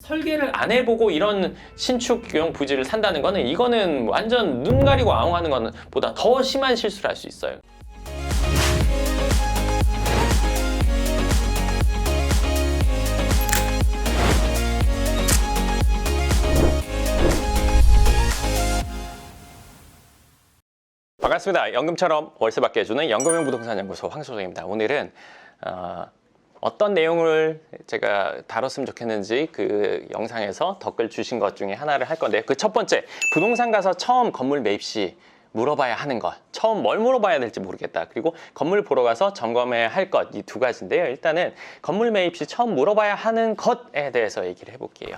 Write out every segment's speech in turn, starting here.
설계를 안 해보고 이런 신축형 부지를 산다는 거는 이거는 완전 눈 가리고 아웅하는 거는 보다 더 심한 실수를 할 수 있어요. 반갑습니다. 연금처럼 월세 받게 해주는 연금형 부동산 연구소 황소정입니다. 오늘은 어떤 내용을 제가 다뤘으면 좋겠는지 그 영상에서 댓글 주신 것 중에 하나를 할 건데요. 그 첫 번째, 부동산 가서 처음 건물 매입 시 물어봐야 하는 것, 처음 뭘 물어봐야 될지 모르겠다. 그리고 건물 보러 가서 점검해야 할 것, 이 두 가지인데요. 일단은 건물 매입 시 처음 물어봐야 하는 것에 대해서 얘기를 해볼게요.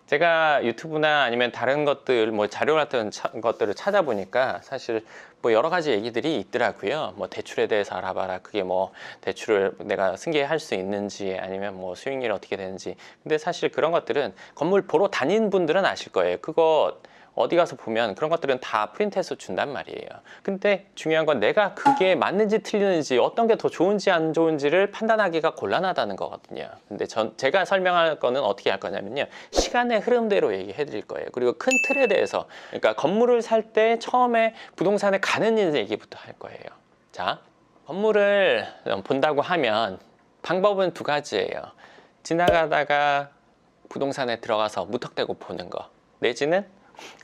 제가 유튜브나 아니면 다른 것들, 뭐 자료 같은 것들을 찾아보니까 사실 뭐 여러 가지 얘기들이 있더라고요. 뭐 대출에 대해서 알아봐라. 그게 뭐 대출을 내가 승계할 수 있는지 아니면 뭐 수익률이 어떻게 되는지. 근데 사실 그런 것들은 건물 보러 다닌 분들은 아실 거예요. 그거 어디 가서 보면 그런 것들은 다 프린트해서 준단 말이에요. 근데 중요한 건 내가 그게 맞는지 틀리는지 어떤 게 더 좋은지 안 좋은지를 판단하기가 곤란하다는 거거든요. 근데 제가 설명할 거는 어떻게 할 거냐면요. 시간의 흐름대로 얘기해 드릴 거예요. 그리고 큰 틀에 대해서, 그러니까 건물을 살 때 처음에 부동산에 가는 얘기부터 할 거예요. 자, 건물을 본다고 하면 방법은 두 가지예요. 지나가다가 부동산에 들어가서 무턱대고 보는 거, 내지는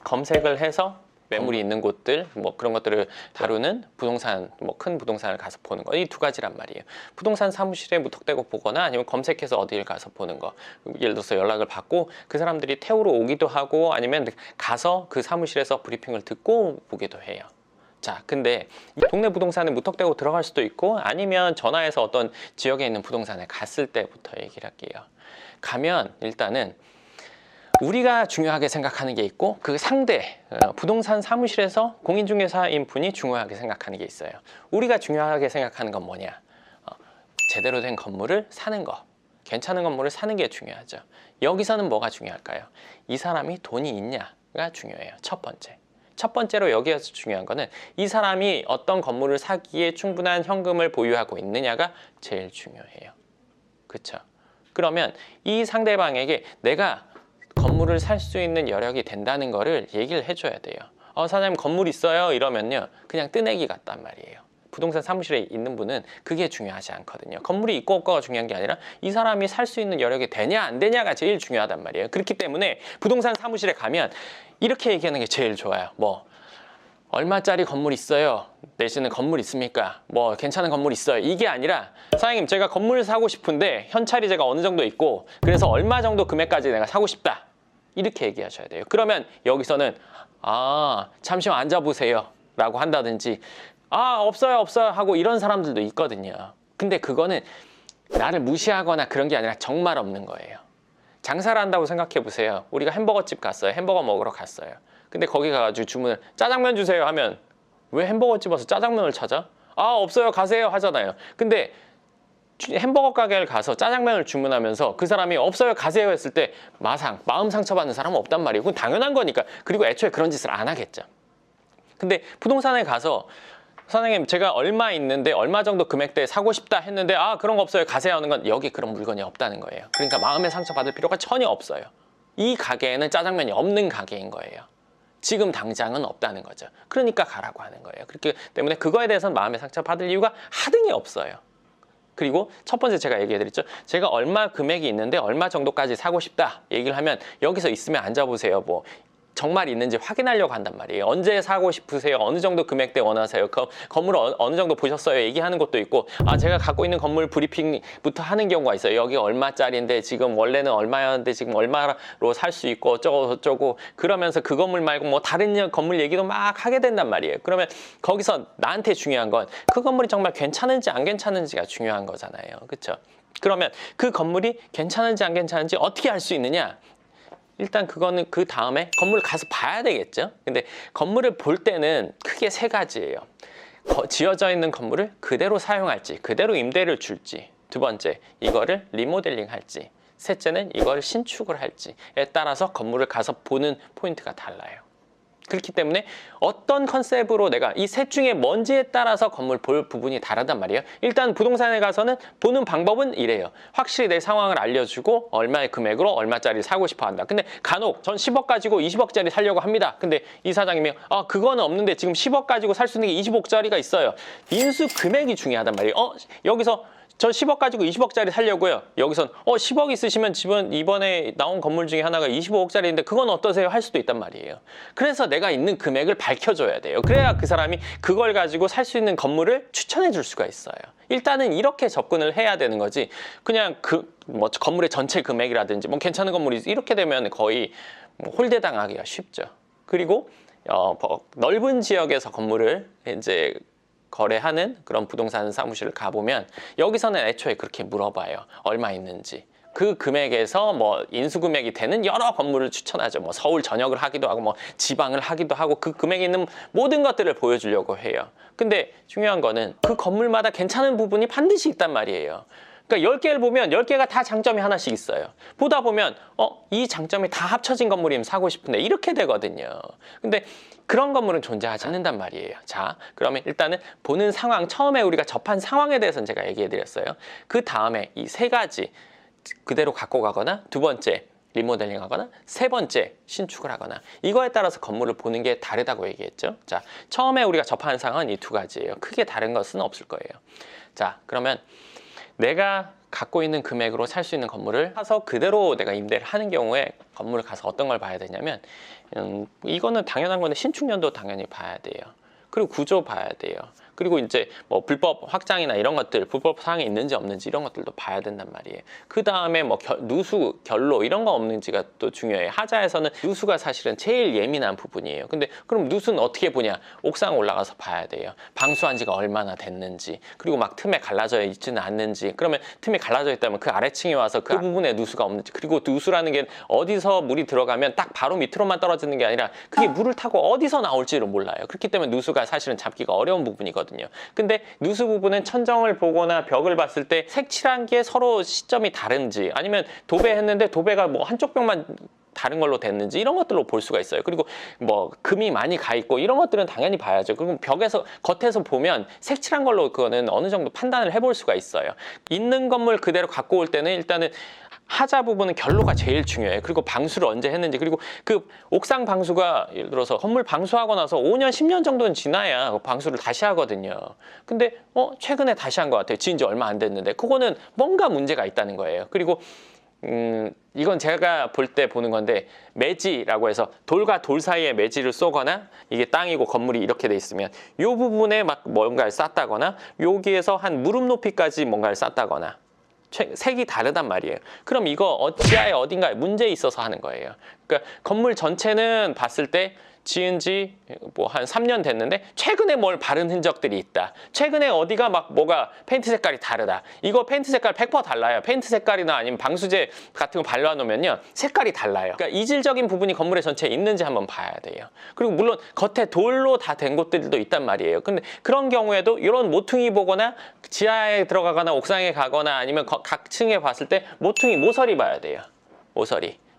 검색을 해서 매물이 있는 곳들, 뭐 그런 것들을 다루는 부동산, 뭐 큰 부동산을 가서 보는 거, 이 두 가지란 말이에요. 부동산 사무실에 무턱대고 보거나 아니면 검색해서 어디를 가서 보는 거. 예를 들어서 연락을 받고 그 사람들이 태우러 오기도 하고 아니면 가서 그 사무실에서 브리핑을 듣고 보기도 해요. 자, 근데 이 동네 부동산에 무턱대고 들어갈 수도 있고 아니면 전화해서 어떤 지역에 있는 부동산에 갔을 때부터 얘기를 할게요. 가면 일단은 우리가 중요하게 생각하는 게 있고 그 상대 부동산 사무실에서 공인중개사인 분이 중요하게 생각하는 게 있어요. 우리가 중요하게 생각하는 건 뭐냐? 제대로 된 건물을 사는 거, 괜찮은 건물을 사는 게 중요하죠. 여기서는 뭐가 중요할까요? 이 사람이 돈이 있냐가 중요해요. 첫 번째로 여기에서 중요한 거는 이 사람이 어떤 건물을 사기에 충분한 현금을 보유하고 있느냐가 제일 중요해요. 그렇죠? 그러면 이 상대방에게 내가 건물을 살 수 있는 여력이 된다는 거를 얘기를 해줘야 돼요. 사장님 건물 있어요? 이러면요 그냥 뜨내기 같단 말이에요. 부동산 사무실에 있는 분은 그게 중요하지 않거든요. 건물이 있고 없고가 중요한 게 아니라 이 사람이 살 수 있는 여력이 되냐 안 되냐가 제일 중요하단 말이에요. 그렇기 때문에 부동산 사무실에 가면 이렇게 얘기하는 게 제일 좋아요. 뭐 얼마짜리 건물 있어요? 내지는 건물 있습니까? 뭐 괜찮은 건물 있어요? 이게 아니라 사장님 제가 건물을 사고 싶은데 현찰이자가 어느 정도 있고 그래서 얼마 정도 금액까지 내가 사고 싶다, 이렇게 얘기하셔야 돼요. 그러면 여기서는 잠시만 앉아보세요 라고 한다든지 없어요 하고 이런 사람들도 있거든요. 근데 그거는 나를 무시하거나 그런 게 아니라 정말 없는 거예요. 장사를 한다고 생각해 보세요. 우리가 햄버거집 갔어요. 햄버거 먹으러 갔어요. 근데 거기 가가지고 주문을 짜장면 주세요 하면 왜 햄버거집 와서 짜장면을 찾아? 없어요 가세요 하잖아요. 근데 햄버거 가게를 가서 짜장면을 주문하면서 그 사람이 없어요 가세요 했을 때 마음 상처받는 사람은 없단 말이에요. 그건 당연한 거니까. 그리고 애초에 그런 짓을 안 하겠죠. 근데 부동산에 가서 사장님 제가 얼마 있는데 얼마 정도 금액대에 사고 싶다 했는데 그런 거 없어요 가세요 하는 건 여기 그런 물건이 없다는 거예요. 그러니까 마음에 상처받을 필요가 전혀 없어요. 이 가게에는 짜장면이 없는 가게인 거예요. 지금 당장은 없다는 거죠. 그러니까 가라고 하는 거예요. 그렇기 때문에 그거에 대해서는 마음에 상처받을 이유가 하등이 없어요. 그리고 첫 번째 제가 얘기해드렸죠. 제가 얼마 금액이 있는데 얼마 정도까지 사고 싶다 얘기를 하면 여기서 있으면 앉아보세요. 뭐 정말 있는지 확인하려고 한단 말이에요. 언제 사고 싶으세요? 어느 정도 금액대 원하세요? 건물 어느 정도 보셨어요? 얘기하는 것도 있고 제가 갖고 있는 건물 브리핑부터 하는 경우가 있어요. 여기 얼마짜리인데 지금 원래는 얼마였는데 지금 얼마로 살 수 있고 어쩌고 저쩌고 그러면서 그 건물 말고 뭐 다른 건물 얘기도 막 하게 된단 말이에요. 그러면 거기서 나한테 중요한 건 그 건물이 정말 괜찮은지 안 괜찮은지가 중요한 거잖아요. 그렇죠? 그러면 그 건물이 괜찮은지 안 괜찮은지 어떻게 알 수 있느냐? 일단 그거는 그 다음에 건물을 가서 봐야 되겠죠. 근데 건물을 볼 때는 크게 세 가지예요. 지어져 있는 건물을 그대로 사용할지, 그대로 임대를 줄지, 두 번째 이거를 리모델링 할지, 셋째는 이걸 신축을 할지에 따라서 건물을 가서 보는 포인트가 달라요. 그렇기 때문에 어떤 컨셉으로 내가 이 셋 중에 뭔지에 따라서 건물 볼 부분이 다르단 말이에요. 일단 부동산에 가서는 보는 방법은 이래요. 확실히 내 상황을 알려주고 얼마의 금액으로 얼마짜리 사고 싶어 한다. 근데 간혹 전 10억 가지고 20억짜리 살려고 합니다. 근데 이 사장님이 그거는 없는데 지금 10억 가지고 살 수 있는 게 20억짜리가 있어요. 인수 금액이 중요하단 말이에요. 여기서 저 10억 가지고 20억짜리 살려고요. 여기선 10억 있으시면 집은 이번에 나온 건물 중에 하나가 25억짜리인데 그건 어떠세요? 할 수도 있단 말이에요. 그래서 내가 있는 금액을 밝혀줘야 돼요. 그래야 그 사람이 그걸 가지고 살 수 있는 건물을 추천해 줄 수가 있어요. 일단은 이렇게 접근을 해야 되는 거지. 그냥 건물의 전체 금액이라든지 괜찮은 건물이 이렇게 되면 거의 홀대당하기가 쉽죠. 그리고 넓은 지역에서 건물을 이제 거래하는 그런 부동산 사무실을 가보면 여기서는 애초에 그렇게 물어봐요. 얼마 있는지. 그 금액에서 인수금액이 되는 여러 건물을 추천하죠. 서울 전역을 하기도 하고 지방을 하기도 하고 그 금액에 있는 모든 것들을 보여주려고 해요. 근데 중요한 거는 그 건물마다 괜찮은 부분이 반드시 있단 말이에요. 그러니까 10개를 보면 10개가 다 장점이 하나씩 있어요. 보다 보면 이 장점이 다 합쳐진 건물이면 사고 싶은데 이렇게 되거든요. 근데 그런 건물은 존재하지 않는단 말이에요. 자, 그러면 일단은 보는 상황, 처음에 우리가 접한 상황에 대해서는 제가 얘기해 드렸어요. 그 다음에 이 세 가지 그대로 갖고 가거나, 두 번째 리모델링 하거나, 세 번째 신축을 하거나, 이거에 따라서 건물을 보는 게 다르다고 얘기했죠. 자, 처음에 우리가 접한 상황은 이 두 가지예요. 크게 다른 것은 없을 거예요. 자, 그러면 내가 갖고 있는 금액으로 살 수 있는 건물을 사서 그대로 내가 임대를 하는 경우에 건물을 가서 어떤 걸 봐야 되냐면 이거는 당연한 건데 신축년도 당연히 봐야 돼요. 그리고 구조 봐야 돼요. 그리고 이제 불법 확장이나 이런 것들, 불법 사항이 있는지 없는지 이런 것들도 봐야 된단 말이에요. 그 다음에 누수, 결로 이런 거 없는지가 또 중요해요. 하자에서는 누수가 사실은 제일 예민한 부분이에요. 근데 그럼 누수는 어떻게 보냐? 옥상 올라가서 봐야 돼요. 방수한 지가 얼마나 됐는지, 그리고 틈에 갈라져 있지는 않는지. 그러면 틈이 갈라져 있다면 그 아래층에 와서 그 부분에 누수가 없는지, 그리고 누수라는 게 어디서 물이 들어가면 딱 바로 밑으로만 떨어지는 게 아니라 그게 물을 타고 어디서 나올지를 몰라요. 그렇기 때문에 누수가 사실은 잡기가 어려운 부분이거든요. 근데 누수 부분은 천정을 보거나 벽을 봤을 때 색칠한 게 서로 시점이 다른지, 아니면 도배했는데 도배가 한쪽 벽만 다른 걸로 됐는지 이런 것들로 볼 수가 있어요. 그리고 금이 많이 가 있고 이런 것들은 당연히 봐야죠. 그리고 겉에서 보면 색칠한 걸로 그거는 어느 정도 판단을 해볼 수가 있어요. 있는 건물 그대로 갖고 올 때는 일단은 하자 부분은 결로가 제일 중요해요. 그리고 방수를 언제 했는지, 그리고 그 옥상 방수가 예를 들어서 건물 방수하고 나서 5년, 10년 정도는 지나야 방수를 다시 하거든요. 근데 최근에 다시 한 것 같아요. 지은 지 얼마 안 됐는데 그거는 뭔가 문제가 있다는 거예요. 그리고 이건 제가 볼 때 보는 건데, 매지라고 해서 돌과 돌 사이에 매지를 쏘거나, 이게 땅이고 건물이 이렇게 돼 있으면 이 부분에 뭔가를 쌌다거나, 여기에서 한 무릎 높이까지 뭔가를 쌌다거나, 색이 다르단 말이에요. 그럼 이거 지하에 어딘가에 문제 있어서 하는 거예요. 그러니까 건물 전체는 봤을 때 지은 지 한 3년 됐는데 최근에 뭘 바른 흔적들이 있다. 최근에 어디가 뭐가 페인트 색깔이 다르다. 이거 페인트 색깔 100% 달라요. 페인트 색깔이나 아니면 방수제 같은 거 발라놓으면요, 색깔이 달라요. 그러니까 이질적인 부분이 건물의 전체에 있는지 한번 봐야 돼요. 그리고 물론 겉에 돌로 다 된 곳들도 있단 말이에요. 근데 그런 경우에도 이런 모퉁이 보거나 지하에 들어가거나 옥상에 가거나 아니면 각 층에 봤을 때 모서리 봐야 돼요.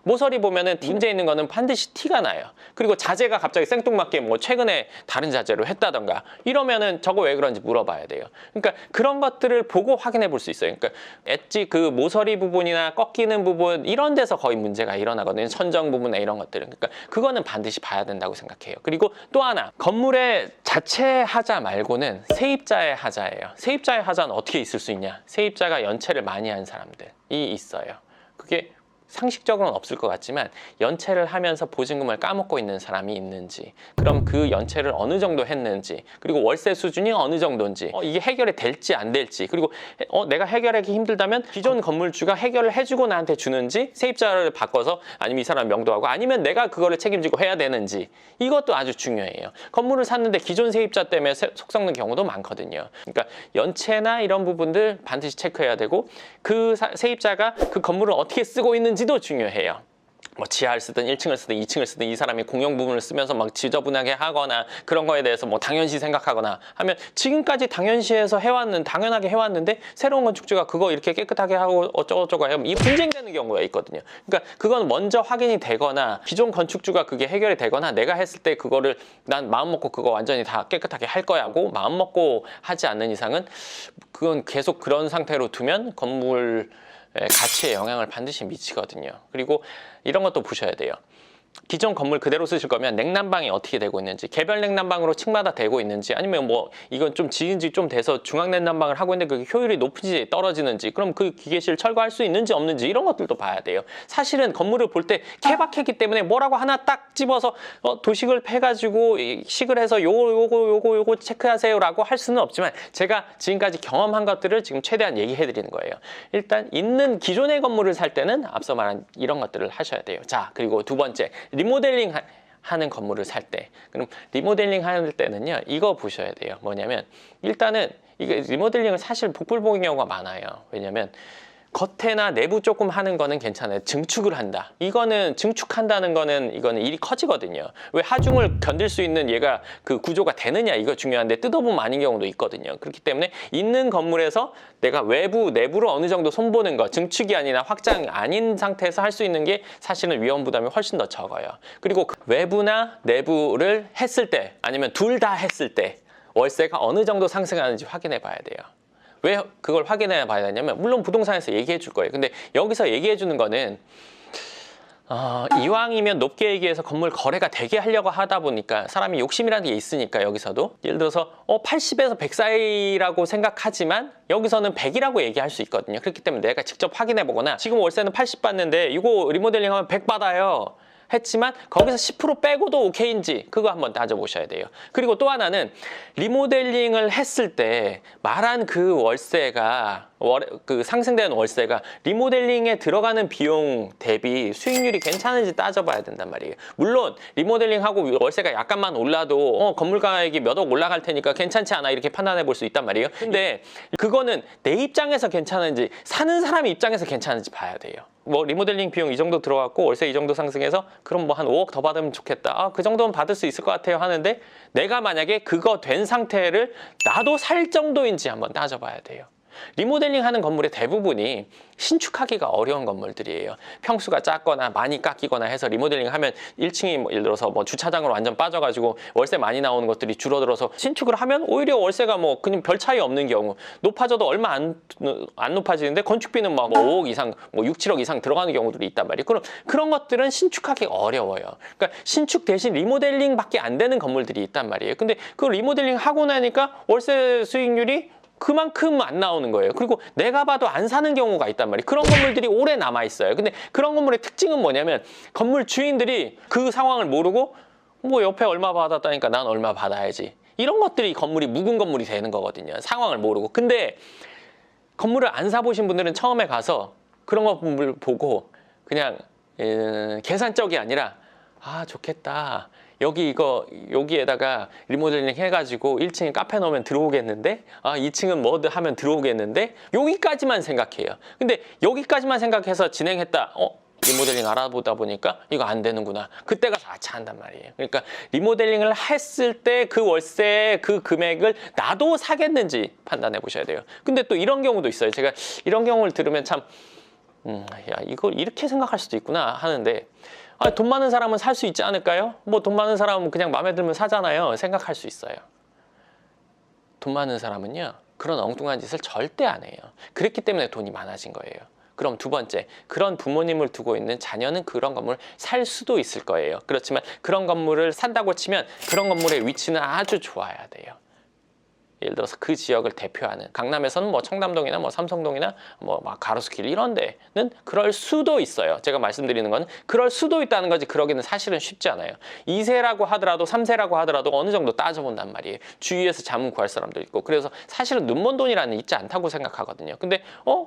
모서리 보면은 문제 있는 거는 반드시 티가 나요. 그리고 자재가 갑자기 생뚱맞게 최근에 다른 자재로 했다던가 이러면은 저거 왜 그런지 물어봐야 돼요. 그러니까 그런 것들을 보고 확인해 볼 수 있어요. 그러니까 엣지 그 모서리 부분이나 꺾이는 부분 이런 데서 거의 문제가 일어나거든요. 천정 부분에 이런 것들은. 그러니까 그거는 반드시 봐야 된다고 생각해요. 그리고 또 하나, 건물의 자체 하자 말고는 세입자의 하자예요. 세입자의 하자는 어떻게 있을 수 있냐? 세입자가 연체를 많이 한 사람들이 있어요. 그게 상식적으로는 없을 것 같지만 연체를 하면서 보증금을 까먹고 있는 사람이 있는지, 그럼 그 연체를 어느 정도 했는지, 그리고 월세 수준이 어느 정도인지, 이게 해결이 될지 안 될지, 그리고 내가 해결하기 힘들다면 기존 건물주가 해결을 해주고 나한테 주는지, 세입자를 바꿔서 아니면 이 사람 명도하고, 아니면 내가 그거를 책임지고 해야 되는지, 이것도 아주 중요해요. 건물을 샀는데 기존 세입자 때문에 속 썩는 경우도 많거든요. 그러니까 연체나 이런 부분들 반드시 체크해야 되고, 그 세입자가 그 건물을 어떻게 쓰고 있는지도 중요해요. 뭐 지하를 쓰든 1층을 쓰든 2층을 쓰든 이 사람이 공용 부분을 쓰면서 막 지저분하게 하거나 그런 거에 대해서 뭐 당연시 생각하거나 하면 지금까지 당연시해서 당연하게 해왔는데 새로운 건축주가 그거 이렇게 깨끗하게 하고 어쩌고저쩌고 하면 이 분쟁되는 경우가 있거든요. 그러니까 그건 먼저 확인이 되거나 기존 건축주가 그게 해결이 되거나 내가 했을 때 그거를 난 마음 먹고 그거 완전히 다 깨끗하게 할 거야고 마음 먹고 하지 않는 이상은 그건 계속 그런 상태로 두면 건물 가치에 영향을 반드시 미치거든요. 그리고 이런 것도 보셔야 돼요. 기존 건물 그대로 쓰실 거면 냉난방이 어떻게 되고 있는지, 개별 냉난방으로 층마다 되고 있는지, 아니면 뭐 이건 좀 지은 지 좀 돼서 중앙 냉난방을 하고 있는데 그 효율이 높은지 떨어지는지, 그럼 그 기계실 철거할 수 있는지 없는지 이런 것들도 봐야 돼요. 사실은 건물을 볼 때 케바케기 때문에 뭐라고 하나 딱 집어서 도식을 해가지고 식을 해서 요거 체크하세요라고 할 수는 없지만 제가 지금까지 경험한 것들을 지금 최대한 얘기해 드리는 거예요. 일단 있는 기존의 건물을 살 때는 앞서 말한 이런 것들을 하셔야 돼요. 자, 그리고 두 번째, 리모델링 하는 건물을 살 때, 그럼 리모델링 할 때는요 이거 보셔야 돼요. 뭐냐면 일단은 이게 리모델링을 사실 복불복인 경우가 많아요. 왜냐면 겉에나 내부 조금 하는 거는 괜찮아요. 증축을 한다. 이거는 증축한다는 거는 이거는 일이 커지거든요. 왜 하중을 견딜 수 있는 얘가 그 구조가 되느냐 이거 중요한데 뜯어보면 아닌 경우도 있거든요. 그렇기 때문에 있는 건물에서 내가 외부 내부로 어느 정도 손보는 거, 증축이 아니라 확장이 아닌 상태에서 할 수 있는 게 사실은 위험 부담이 훨씬 더 적어요. 그리고 외부나 내부를 했을 때 아니면 둘 다 했을 때 월세가 어느 정도 상승하는지 확인해 봐야 돼요. 왜 그걸 확인해 봐야 되냐면 물론 부동산에서 얘기해 줄 거예요. 근데 여기서 얘기해 주는 거는 이왕이면 높게 얘기해서 건물 거래가 되게 하려고 하다 보니까 사람이 욕심이라는 게 있으니까 여기서도 예를 들어서 80에서 100 사이라고 생각하지만 여기서는 100이라고 얘기할 수 있거든요. 그렇기 때문에 내가 직접 확인해 보거나 지금 월세는 80 받는데 이거 리모델링 하면 100 받아요 했지만 거기서 10% 빼고도 오케이인지 그거 한번 따져보셔야 돼요. 그리고 또 하나는 리모델링을 했을 때 말한 그 월세가 그 상승되는 월세가 리모델링에 들어가는 비용 대비 수익률이 괜찮은지 따져봐야 된단 말이에요. 물론 리모델링하고 월세가 약간만 올라도 건물 가액이 몇 억 올라갈 테니까 괜찮지 않아 이렇게 판단해 볼 수 있단 말이에요. 근데 그거는 내 입장에서 괜찮은지 사는 사람 입장에서 괜찮은지 봐야 돼요. 뭐 리모델링 비용 이 정도 들어갔고 월세 이 정도 상승해서 그럼 뭐 한 5억 더 받으면 좋겠다. 그 정도는 받을 수 있을 것 같아요 하는데 내가 만약에 그거 된 상태를 나도 살 정도인지 한번 따져봐야 돼요. 리모델링 하는 건물의 대부분이 신축하기가 어려운 건물들이에요. 평수가 작거나 많이 깎이거나 해서 리모델링 하면 1층이 뭐 예를 들어서 뭐 주차장으로 완전 빠져가지고 월세 많이 나오는 것들이 줄어들어서 신축을 하면 오히려 월세가 뭐 그냥 별 차이 없는 경우 높아져도 얼마 안 높아지는데 건축비는 막 5억 이상 뭐 6, 7억 이상 들어가는 경우들이 있단 말이에요. 그럼 그런 것들은 신축하기 어려워요. 그러니까 신축 대신 리모델링 밖에 안 되는 건물들이 있단 말이에요. 근데 그 리모델링 하고 나니까 월세 수익률이 그만큼 안 나오는 거예요. 그리고 내가 봐도 안 사는 경우가 있단 말이에요. 그런 건물들이 오래 남아 있어요. 근데 그런 건물의 특징은 뭐냐면 건물 주인들이 그 상황을 모르고 뭐 옆에 얼마 받았다니까 난 얼마 받아야지. 이런 것들이 건물이 묵은 건물이 되는 거거든요. 상황을 모르고. 근데 건물을 안 사보신 분들은 처음에 가서 그런 건물 보고 그냥 계산적이 아니라 좋겠다. 여기에다가 리모델링 해가지고 1층에 카페 넣으면 들어오겠는데 2층은 뭐든 하면 들어오겠는데 여기까지만 생각해요. 근데 여기까지만 생각해서 진행했다. 리모델링 알아보다 보니까 이거 안 되는구나. 그때 가서 아차한단 말이에요. 그러니까 리모델링을 했을 때 그 월세 그 금액을 나도 사겠는지 판단해 보셔야 돼요. 근데 또 이런 경우도 있어요. 제가 이런 경우를 들으면 참 이걸 이렇게 생각할 수도 있구나 하는데 돈 많은 사람은 살 수 있지 않을까요? 뭐 돈 많은 사람은 그냥 마음에 들면 사잖아요. 생각할 수 있어요. 돈 많은 사람은요. 그런 엉뚱한 짓을 절대 안 해요. 그랬기 때문에 돈이 많아진 거예요. 그럼 두 번째, 그런 부모님을 두고 있는 자녀는 그런 건물을 살 수도 있을 거예요. 그렇지만 그런 건물을 산다고 치면 그런 건물의 위치는 아주 좋아야 돼요. 예를 들어서 그 지역을 대표하는 강남에서는 뭐 청담동이나 뭐 삼성동이나 뭐 막 가로수길 이런 데는 그럴 수도 있어요. 제가 말씀드리는 건 그럴 수도 있다는 거지 그러기는 사실은 쉽지 않아요. 2세라고 하더라도 3세라고 하더라도 어느 정도 따져본단 말이에요. 주위에서 자문 구할 사람도 있고 그래서 사실은 눈먼 돈이라는 있지 않다고 생각하거든요. 근데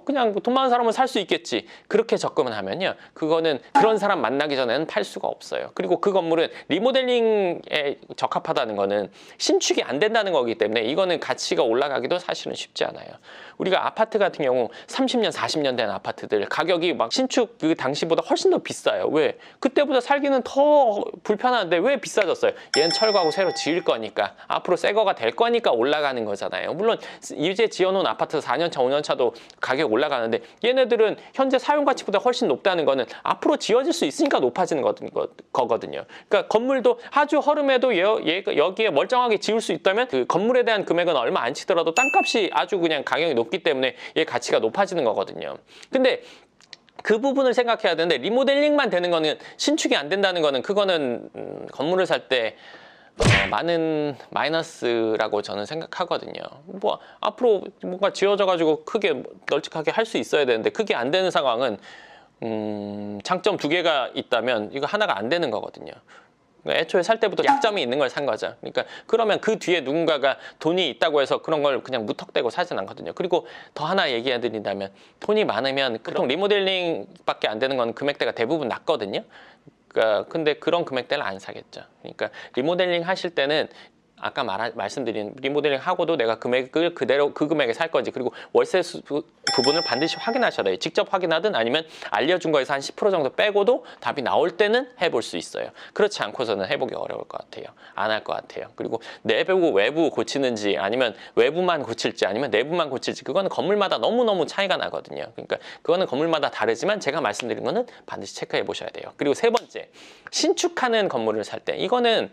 그냥 돈 많은 사람은 살 수 있겠지. 그렇게 접근을 하면요. 그거는 그런 사람 만나기 전에는 팔 수가 없어요. 그리고 그 건물은 리모델링에 적합하다는 거는 신축이 안 된다는 거기 때문에 이거는 가치가 올라가기도 사실은 쉽지 않아요. 우리가 아파트 같은 경우 30년, 40년 된 아파트들 가격이 막 신축 그 당시보다 훨씬 더 비싸요. 왜? 그때보다 살기는 더 불편한데 왜 비싸졌어요? 얘는 철거하고 새로 지을 거니까, 앞으로 새 거가 될 거니까 올라가는 거잖아요. 물론 이제 지어놓은 아파트 4년 차, 5년 차도 가격 올라가는데 얘네들은 현재 사용 가치보다 훨씬 높다는 거는 앞으로 지어질 수 있으니까 높아지는 거거든요. 그러니까 건물도 아주 허름해도 여기에 멀쩡하게 지을 수 있다면 그 건물에 대한 금액은 얼마 안 치더라도 땅값이 아주 그냥 가격이 높기 때문에 얘 가치가 높아지는 거거든요. 근데 그 부분을 생각해야 되는데, 리모델링만 되는 거는, 신축이 안 된다는 거는, 그거는 건물을 살 때 많은 마이너스라고 저는 생각하거든요. 뭐 앞으로 뭔가 지어져 가지고 크게 널찍하게 할 수 있어야 되는데 그게 안 되는 상황은 장점 두 개가 있다면 이거 하나가 안 되는 거거든요. 애초에 살 때부터 약점이 있는 걸 산 거죠. 그러니까 그러면 그 뒤에 누군가가 돈이 있다고 해서 그런 걸 그냥 무턱대고 사진 않거든요. 그리고 더 하나 얘기해 드린다면, 돈이 많으면 보통 리모델링밖에 안 되는 건 금액대가 대부분 낮거든요. 그러니까 근데 그런 금액대는 안 사겠죠. 그러니까 리모델링 하실 때는 아까 말씀드린 리모델링 하고도 내가 금액을 그대로 그 금액에 살 건지, 그리고 월세 부분을 반드시 확인하셔야 돼요. 직접 확인하든 아니면 알려준 거에서 한 10% 정도 빼고도 답이 나올 때는 해볼 수 있어요. 그렇지 않고서는 해보기 어려울 것 같아요. 안 할 것 같아요. 그리고 내부 외부 고치는지, 아니면 외부만 고칠지, 아니면 내부만 고칠지, 그거는 건물마다 너무너무 차이가 나거든요. 그러니까 그거는 건물마다 다르지만 제가 말씀드린 거는 반드시 체크해 보셔야 돼요. 그리고 세 번째, 신축하는 건물을 살 때, 이거는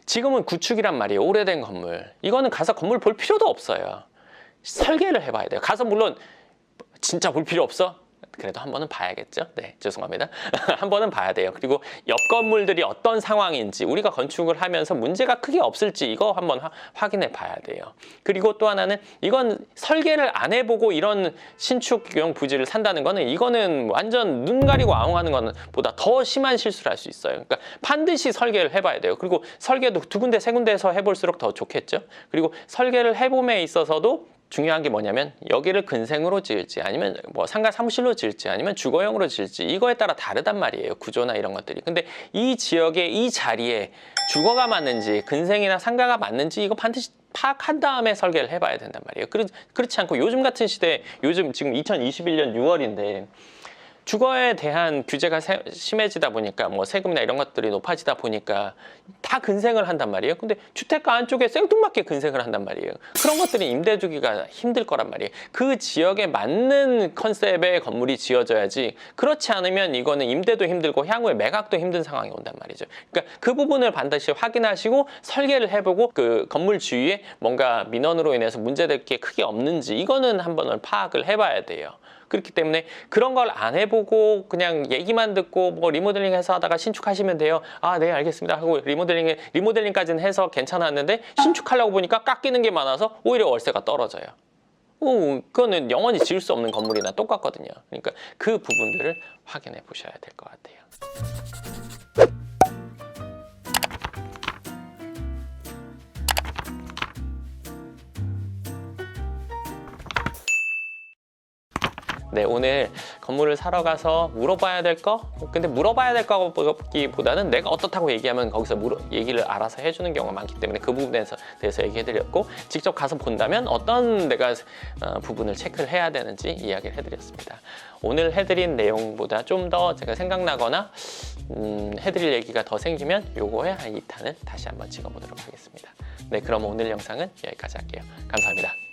지금은 구축이란 말이에요. 오래된 건물. 이거는 가서 건물 볼 필요도 없어요. 설계를 해봐야 돼요. 가서 물론 진짜 볼 필요 없어? 그래도 한 번은 봐야겠죠. 네, 죄송합니다. 한 번은 봐야 돼요. 그리고 옆 건물들이 어떤 상황인지, 우리가 건축을 하면서 문제가 크게 없을지 이거 한번 확인해 봐야 돼요. 그리고 또 하나는, 이건 설계를 안 해보고 이런 신축용 부지를 산다는 거는, 이거는 완전 눈 가리고 아웅하는 거는 보다 더 심한 실수를 할 수 있어요. 그러니까 반드시 설계를 해봐야 돼요. 그리고 설계도 두 군데, 세 군데에서 해볼수록 더 좋겠죠. 그리고 설계를 해봄에 있어서도 중요한 게 뭐냐면, 여기를 근생으로 지을지, 아니면 뭐 상가 사무실로 지을지, 아니면 주거용으로 지을지, 이거에 따라 다르단 말이에요. 구조나 이런 것들이. 근데 이 지역에, 이 자리에 주거가 맞는지 근생이나 상가가 맞는지 이거 반드시 파악한 다음에 설계를 해봐야 된단 말이에요. 그렇지 않고 요즘 같은 시대에, 요즘 지금 2021년 6월인데 주거에 대한 규제가 심해지다 보니까, 뭐 세금이나 이런 것들이 높아지다 보니까 다 근생을 한단 말이에요. 근데 주택가 안쪽에 생뚱맞게 근생을 한단 말이에요. 그런 것들이 임대 주기가 힘들 거란 말이에요. 그 지역에 맞는 컨셉의 건물이 지어져야지, 그렇지 않으면 이거는 임대도 힘들고 향후에 매각도 힘든 상황이 온단 말이죠. 그러니까 그 부분을 반드시 확인하시고 설계를 해보고, 그 건물 주위에 뭔가 민원으로 인해서 문제될 게 크게 없는지 이거는 한번 파악을 해봐야 돼요. 그렇기 때문에 그런 걸 안 해보고 그냥 얘기만 듣고 뭐 리모델링 해서 하다가 신축하시면 돼요. 아, 네, 알겠습니다 하고 리모델링까지는 해서 괜찮았는데 신축하려고 보니까 깎이는 게 많아서 오히려 월세가 떨어져요. 그거는 영원히 지을 수 없는 건물이나 똑같거든요. 그러니까 그 부분들을 확인해 보셔야 될 것 같아요. 네, 오늘 건물을 사러 가서 물어봐야 될 거? 근데 물어봐야 될 거기보다는 내가 어떻다고 얘기하면 거기서 얘기를 알아서 해주는 경우가 많기 때문에 그 부분에 대해서 얘기해드렸고, 직접 가서 본다면 어떤 내가 부분을 체크를 해야 되는지 이야기를 해드렸습니다. 오늘 해드린 내용보다 좀 더 제가 생각나거나 해드릴 얘기가 더 생기면 요거에 한 2탄을 다시 한번 찍어보도록 하겠습니다. 네, 그럼 오늘 영상은 여기까지 할게요. 감사합니다.